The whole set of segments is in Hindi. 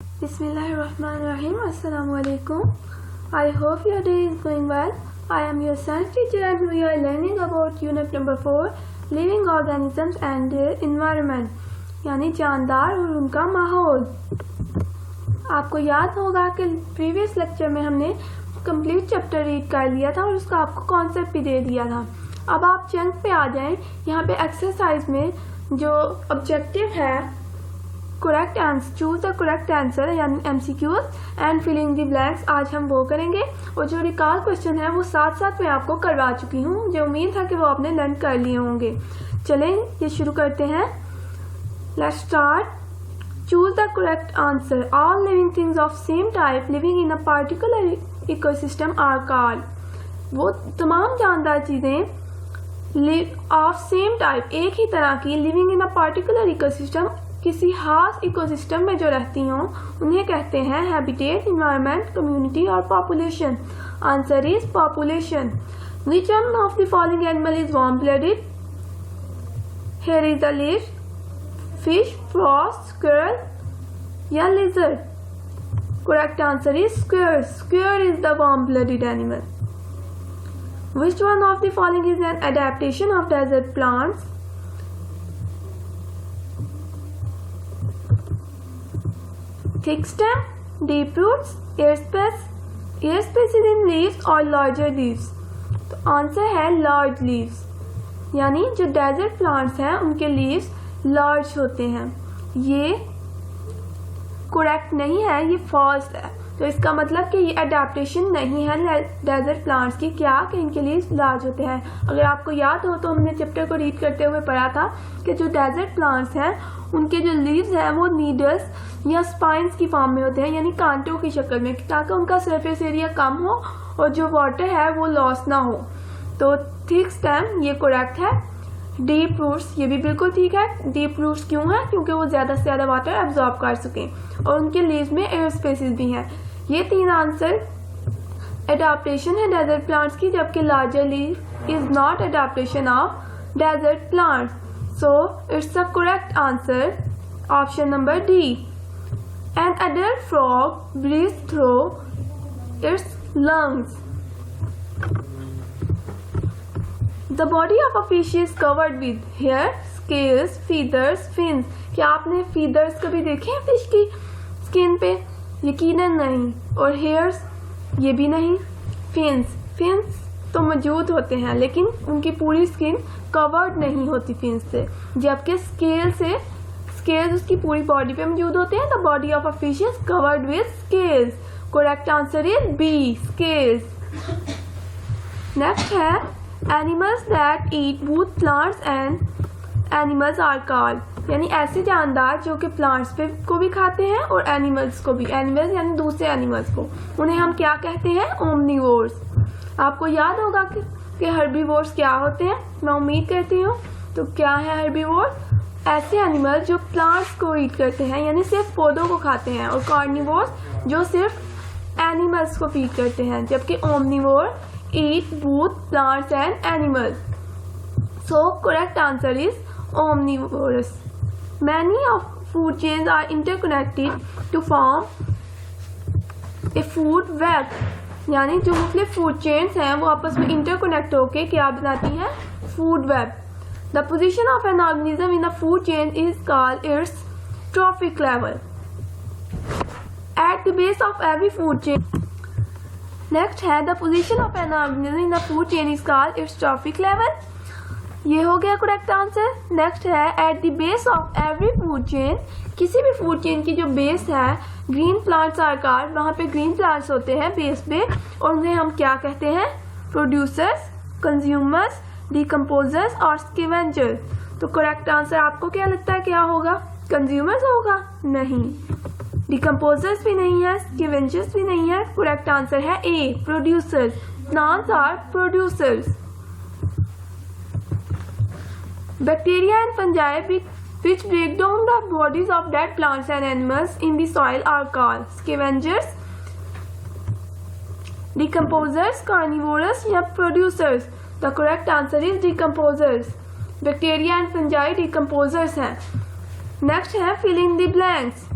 Bismillahirrahmanirrahim. Assalamu alaikum. I hope your day is going well. I am your science teacher and we are learning about unit number 4 living organisms and their environment यानी जानदार और उनका माहौल। आपको याद होगा कि प्रीवियस लेक्चर में हमने कंप्लीट चैप्टर रीड कर लिया था और उसका आपको कॉन्सेप्ट भी दे दिया था। अब आप चंक पे आ जाएं। यहाँ पे एक्सरसाइज में जो ऑब्जेक्टिव है correct answer, choose the correct answer यानी MCQs and filling the blanks, आज हम वो करेंगे। और जो रिकॉल क्वेश्चन है वो साथ साथ मैं आपको करवा चुकी हूँ, मुझे उम्मीद है कि वो आपने लर्न कर लिए होंगे। चलें ये शुरू करते हैं। Let's start. Choose the correct answer. All living things of same type living in a particular ecosystem are called. वो तमाम जानदार चीजें ऑफ सेम टाइप एक ही तरह की living in a particular ecosystem किसी खास इकोसिस्टम में जो रहती हों उन्हें कहते हैं हैबिटेट, इन्वायरमेंट, कम्युनिटी और population. Answer is population. Which one of the following animal is warm blooded? Here is the list. Fish, frog, squirrel या lizard? Correct answer is squirrel. Squirrel is the warm blooded animal. Which one of the following is an adaptation of desert plants? Thick stem, deep roots, air spaces in leaves or larger leaves? तो आंसर है large leaves, यानी जो desert plants हैं उनके leaves large होते हैं। ये correct नहीं है, ये false है। तो इसका मतलब कि ये अडेप्टेशन नहीं है डेजर्ट प्लांट्स की, क्या कि इनके लिए लार्ज होते हैं। अगर आपको याद हो तो हमने चैप्टर को रीड करते हुए पढ़ा था कि जो डेजर्ट प्लांट्स हैं उनके जो लीव्स हैं वो नीडल्स या स्पाइंस की फॉर्म में होते हैं, यानी कांटों की शक्ल में, ताकि उनका सरफेस एरिया कम हो और जो वाटर है वो लॉस ना हो। तो थिक स्टेम ये करेक्ट है। डीप रूट्स ये भी बिल्कुल ठीक है। डीप रूट्स क्यों है? क्योंकि वो ज्यादा से ज्यादा वाटर एब्जॉर्ब कर सकें और उनके लीव्स में एयर स्पेसेस भी हैं। ये तीन आंसर एडाप्टेशन है डेजर्ट प्लांट्स की, जबकि larger leaf is not adaptation of desert plants. So it's the correct answer option number D. An adult frog breathes through its lungs. The body of a fish is covered with hair, scales, feathers, fins. क्या आपने फीदर्स कभी देखे हैं फिश की स्किन पे? यकीनन नहीं। और हेयर्स ये भी नहीं। फिन्स तो मौजूद होते हैं लेकिन उनकी पूरी स्किन कवर्ड नहीं होती फिन्स से, जबकि स्केल्स उसकी पूरी बॉडी पे मौजूद होते हैं। The body of a fish is covered with scales. Correct answer is B, scales. Next है animals that eat both plants and animals are called, यानी ऐसे जानदार जो कि प्लांट्स पे को भी खाते हैं और एनिमल्स को भी। एनिमल्स यानी दूसरे एनिमल्स को, उन्हें हम क्या कहते हैं? ओमनिवोर्स। आपको याद होगा कि हर्बीवोर्स क्या होते हैं, मैं उम्मीद करती हूँ। तो क्या है हर्बीवोर्स? ऐसे एनिमल जो प्लांट्स को ईट करते हैं, यानी सिर्फ पौधों को खाते हैं। और कार्निवोर्स जो सिर्फ एनिमल्स को फीड करते हैं, जबकि omnivore eat both plants and animals. So correct answer is omnivorous. Many of food chains are interconnected to form a food web, यानी जो मुख्तलिफ फूड चेन्स हैं वो आपस में इंटरकनेक्ट होके क्या बनाती हैं? Food web. The position of an organism in a food chain is called its trophic level. At the base of every food chain. Next है the position of an organism in a food chain is called its trophic level. ये हो गया करेक्ट आंसर। नेक्स्ट है at the base of every food chain. किसी भी फूड चेन की जो बेस है, ग्रीन प्लांट्स आर कॉल्ड, वहाँ पे ग्रीन प्लांट्स होते हैं बेस पे, और उन्हें हम क्या कहते हैं? प्रोड्यूसर्स, कंज्यूमर्स, डिकम्पोजर्स और स्कैवेंजर्स। तो करेक्ट आंसर आपको क्या लगता है क्या होगा? कंज्यूमर्स होगा? नहीं, डिकम्पोजर्स भी नहीं है, स्कैवेंजर्स भी नहीं है। करेक्ट आंसर है A, producers. Plants are producers. Bacteria and fungi which break down the bodies of dead plants and animals in the soil are called scavengers, decomposers, carnivorous या producers? The correct answer is decomposers. Bacteria and fungi decomposers हैं। Next है fill in the blanks.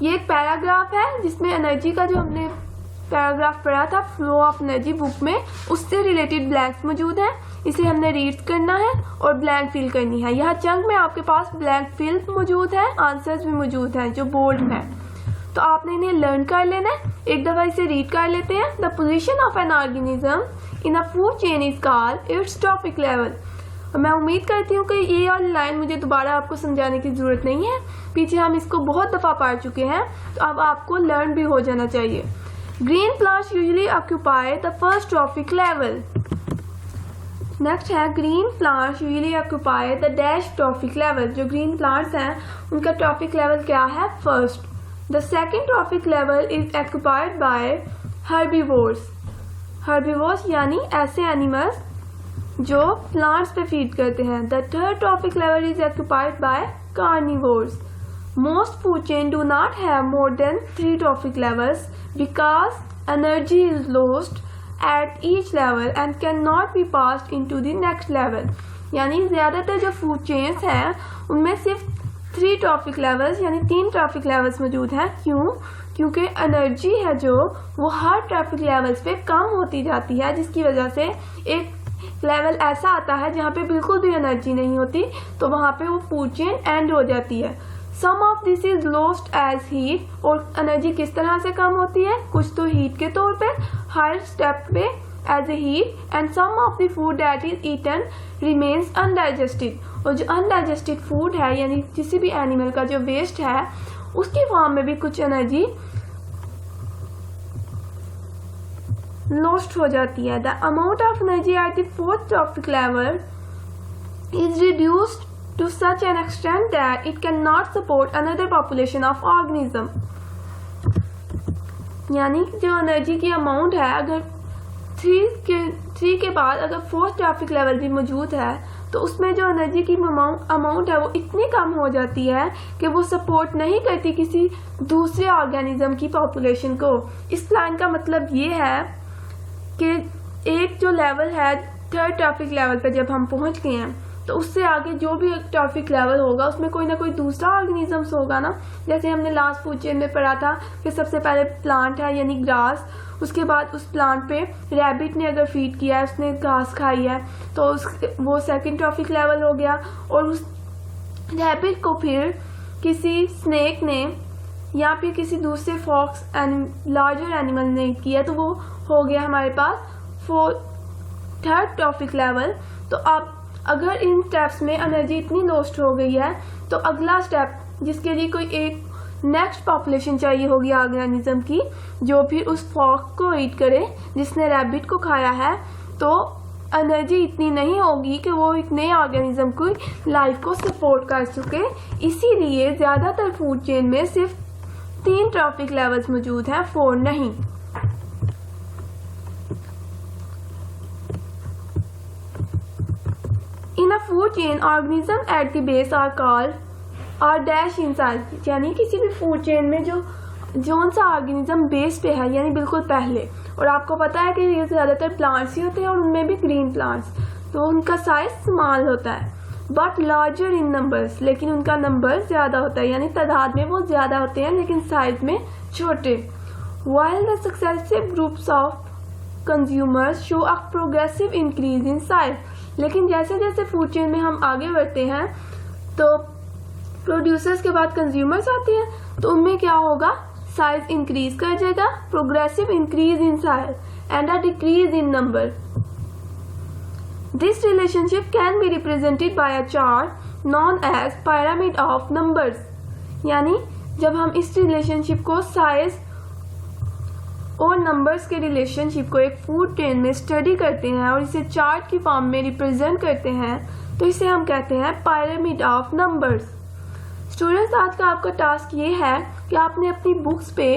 ये एक पैराग्राफ है जिसमें एनर्जी का जो हमने पैराग्राफ पढ़ा था फ्लो ऑफ एनर्जी बुक में, उससे रिलेटेड ब्लैंक्स मौजूद हैं। इसे हमने रीड करना है और ब्लैंक फिल करनी है। यहाँ चंक में आपके पास ब्लैंक फिल मौजूद है, आंसर्स भी मौजूद हैं जो बोल्ड हैं, तो आपने इन्हें लर्न कर लेना है। एक दफ़ा इसे रीड कर लेते हैं। The position of an organism in a food chain is called its trophic level. मैं उम्मीद करती हूँ कि ये वाली लाइन मुझे दोबारा आपको समझाने की ज़रूरत नहीं है, पीछे हम इसको बहुत दफ़ा पढ़ चुके हैं, तो अब आपको लर्न भी हो जाना चाहिए। Green plants usually occupy the first trophic level. Next है green plants usually occupy the dash trophic level. जो ग्रीन प्लांट्स हैं उनका ट्रॉफिक लेवल क्या है? First. The second trophic level is occupied by herbivores. Herbivores यानी ऐसे एनिमल्स जो प्लांट्स पे फीड करते हैं। The third trophic level is occupied by carnivores. Most food chain do not have more than 3 trophic levels because energy is lost at each level and cannot be passed into the next level। यानी ज़्यादातर जो फूड चेन्स हैं उनमें सिर्फ 3 ट्रॉफिक लेवल्स यानी 3 ट्रॉफिक लेवल्स मौजूद हैं। क्यों? क्योंकि एनर्जी है जो वो हर ट्रॉफिक लेवल्स पे कम होती जाती है, जिसकी वजह से एक लेवल ऐसा आता है जहाँ पे बिल्कुल भी एनर्जी नहीं होती, तो वहाँ पे वो फूड चेन एंड हो जाती है। Some of this is lost as heat. और एनर्जी किस तरह से कम होती है? कुछ तो हीट के तौर पे, हर स्टेप पे as a heat, and some of the food that is eaten remains undigested. और जो अनडाइजेस्टेड फूड है यानी किसी भी एनिमल का जो वेस्ट है उसकी फॉर्म में भी कुछ एनर्जी लॉस्ट हो जाती है। The amount of energy at the fourth trophic level is reduced to such an extent that it cannot support another population of organism। यानी जो एनर्जी की अमाउंट है, अगर 3 के बाद अगर फोर्थ ट्रॉफिक लेवल भी मौजूद है तो उसमें जो एनर्जी की अमाउंट है वो इतनी कम हो जाती है कि वो सपोर्ट नहीं करती किसी दूसरे ऑर्गेनिज्म की पॉपुलेशन को। इस लाइन का मतलब ये है कि एक जो लेवल है थर्ड ट्रॉफिक लेवल पर जब हम पहुंच गए हैं तो उससे आगे जो भी एक ट्रॉफिक लेवल होगा उसमें कोई ना कोई दूसरा ऑर्गेनिजम्स होगा ना। जैसे हमने लास्ट फूड चेन में पढ़ा था कि सबसे पहले प्लांट है यानी ग्रास, उसके बाद उस प्लांट पे रैबिट ने अगर फीड किया है, उसने घास खाई है, तो वो सेकंड ट्रॉफिक लेवल हो गया। और उस रैबिट को फिर किसी स्नेक ने या फिर किसी दूसरे फॉक्स लार्जर एनिमल ने किया, तो वो हो गया हमारे पास थर्ड ट्रॉफिक लेवल। तो अब अगर इन स्टेप्स में एनर्जी इतनी लॉस्ट हो गई है तो अगला स्टेप जिसके लिए कोई एक नेक्स्ट पॉपुलेशन चाहिए होगी ऑर्गेनिज्म की जो फिर उस फॉक्स को ईट करे जिसने रैबिट को खाया है, तो एनर्जी इतनी नहीं होगी कि वो एक नए ऑर्गेनिज्म की लाइफ को सपोर्ट कर सके। इसीलिए ज़्यादातर फूड चेन में सिर्फ 3 ट्रॉफिक लेवल्स मौजूद हैं, 4 नहीं। In a food chain, organisms at the base are called or dash inside। यानी किसी भी फूड चेन में जो सा ऑर्गेनिज्म बेस पे है यानी बिल्कुल पहले, और आपको पता है कि ये ज़्यादातर प्लांट्स ही होते हैं और उनमें भी ग्रीन प्लांट्स, तो उनका साइज स्मॉल होता है बट लार्जर इन नंबर्स। लेकिन उनका नंबर ज़्यादा होता है यानी तादाद में वो ज़्यादा होते हैं लेकिन साइज में छोटे। While the successive groups of consumers show a progressive increase in size। लेकिन जैसे जैसे फूड चेन में हम आगे बढ़ते हैं तो प्रोड्यूसर्स के बाद कंज्यूमर्स आते हैं, तो उनमें क्या होगा? साइज इंक्रीज कर जाएगा, progressive increase in size and a decrease in number. This relationship can be represented by a chart known age pyramid of numbers. यानी जब हम इस रिलेशनशिप को साइज और नंबर्स के रिलेशनशिप को एक फूड चेन में स्टडी करते हैं और इसे चार्ट की फॉर्म में रिप्रेजेंट करते हैं तो इसे हम कहते हैं पिरामिड ऑफ नंबर्स। स्टूडेंट्स, आज का आपका टास्क ये है कि आपने अपनी बुक्स पे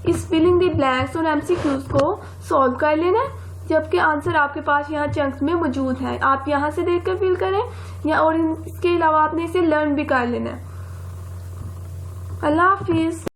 इस फिलिंग द ब्लैंक्स और एमसीक्यूज को सॉल्व कर लेना, जबकि आंसर आपके पास यहाँ चंक्स में मौजूद है। आप यहाँ से देखकर फिल करें या और इसके अलावा आपने इसे लर्न भी कर लेना है। अल्लाह हाफिज़।